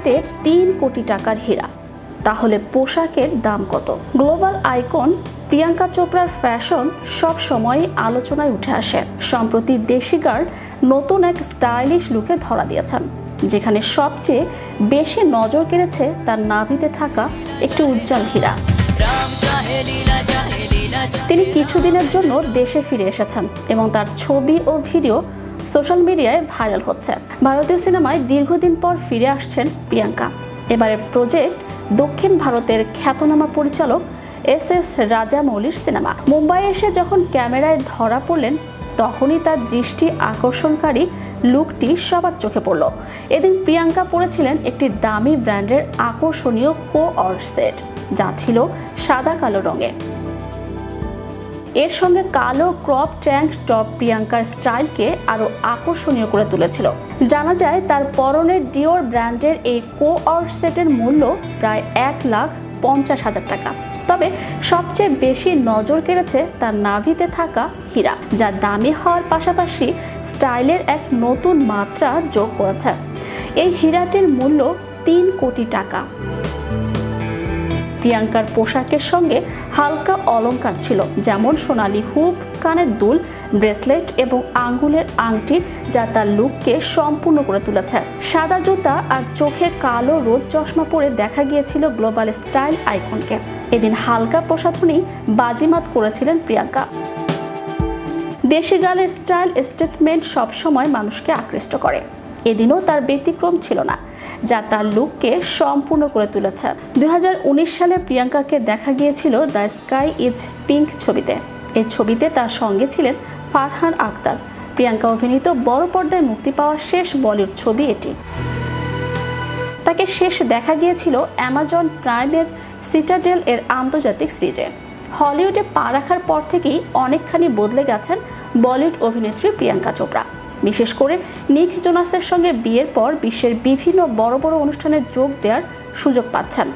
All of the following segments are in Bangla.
নাভিতে 3 কোটি টাকার হীরা, তাহলে পোশাকের দাম কত? গ্লোবাল আইকন প্রিয়াঙ্কা চোপড়ার ফ্যাশন সব সময় আলোচনায় উঠে আসে। সম্প্রতি দেশি গার্ল নতুন এক স্টাইলিশ লুকে ধরা দিয়েছেন, যেখানে সবচেয়ে বেশি নজর কেড়েছে তার নাভিতে থাকা একটি উজ্জ্বল হীরা। তিনি কিছুদিনের জন্য দেশে ফিরে এসেছেন এবং তার ছবি ও ভিডিও সোশ্যাল মিডিয়ায় ভাইরাল হচ্ছে। ভারতীয় সিনেমায় দীর্ঘদিন পর ফিরে আসছেন প্রিয়াঙ্কা। এবারের প্রজেক্ট দক্ষিণ ভারতের খ্যাতনামা পরিচালক এস রাজামৌলির সিনেমা। মুম্বাইয়ে এসে যখন ক্যামেরায় ধরা পড়লেন, তখনই তার দৃষ্টি আকর্ষণকারী লুকটি সবার চোখে পড়ল। এদিন প্রিয়াঙ্কা পরেছিলেন একটি দামি ব্র্যান্ডের আকর্ষণীয় কো-অর্ড সেট, যা ছিল সাদা কালো রঙে। এর সঙ্গে কালো ক্রপ ট্যাঙ্ক টপ প্রিয়াঙ্কার স্টাইলকে আরও আকর্ষণীয় করে তুলেছিল। জানা যায় তার পরনের ডিওর ব্র্যান্ডের এই কো-অর্ড সেটের মূল্য প্রায় 1,50,000 টাকা। তবে সবচেয়ে বেশি নজর কেড়েছে তার নাভিতে থাকা হীরা, যা দামি হওয়ার পাশাপাশি স্টাইলের এক নতুন মাত্রা যোগ করেছে। এই হীরাটির মূল্য 3 কোটি টাকা। প্রিয়াঙ্কার পোশাকের সঙ্গে হালকা অলংকার ছিল, যেমন সোনালী হুপ, কানের দুল, ব্রেসলেট এবং আঙ্গুলের আংটি, যা তার লুককে সম্পূর্ণ করে তুলেছে। সাদা জুতা আর চোখে কালো রোদ চশমা পরে দেখা গিয়েছিল গ্লোবাল স্টাইল আইকনকে। এদিন হালকা প্রসাধনী বাজিমাত করেছিলেন প্রিয়াঙ্কা। দেশি গার্লের স্টাইল স্টেটমেন্ট সবসময় মানুষকে আকৃষ্ট করে। এদিনও তার ব্যতিক্রম ছিল না, যা তার লুককে সম্পূর্ণ করে তুলেছে। 2019 সালে প্রিয়াঙ্কাকে দেখা গিয়েছিল দ্য স্কাই ইজ পিঙ্ক ছবিতে। এই ছবিতে তার সঙ্গে ছিলেন ফারহান আখতার। প্রিয়াঙ্কা অভিনীত বড় পর্দায় মুক্তি পাওয়া শেষ বলিউড ছবি এটি। তাকে শেষ দেখা গিয়েছিল অ্যামাজন প্রাইমের সিটাডেল এর আন্তর্জাতিক সিরিজে। হলিউডে পা রাখার পর থেকেই অনেকখানি বদলে গেছেন বলিউড অভিনেত্রী প্রিয়াঙ্কা চোপড়া। বিশেষ করে নিক জোনাসের সঙ্গে বিয়ের পর বিশ্বের বিভিন্ন বড় বড় অনুষ্ঠানে যোগ দেওয়ার সুযোগ পাচ্ছেন।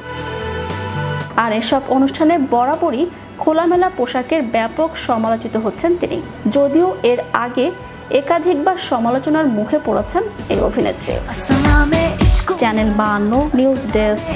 আর এসব অনুষ্ঠানে বরাবরই খোলামেলা পোশাকের ব্যাপক সমালোচিত হচ্ছেন তিনি, যদিও এর আগে একাধিকবার সমালোচনার মুখে পড়েছেন এই অভিনেত্রী। Channel 52 news desk.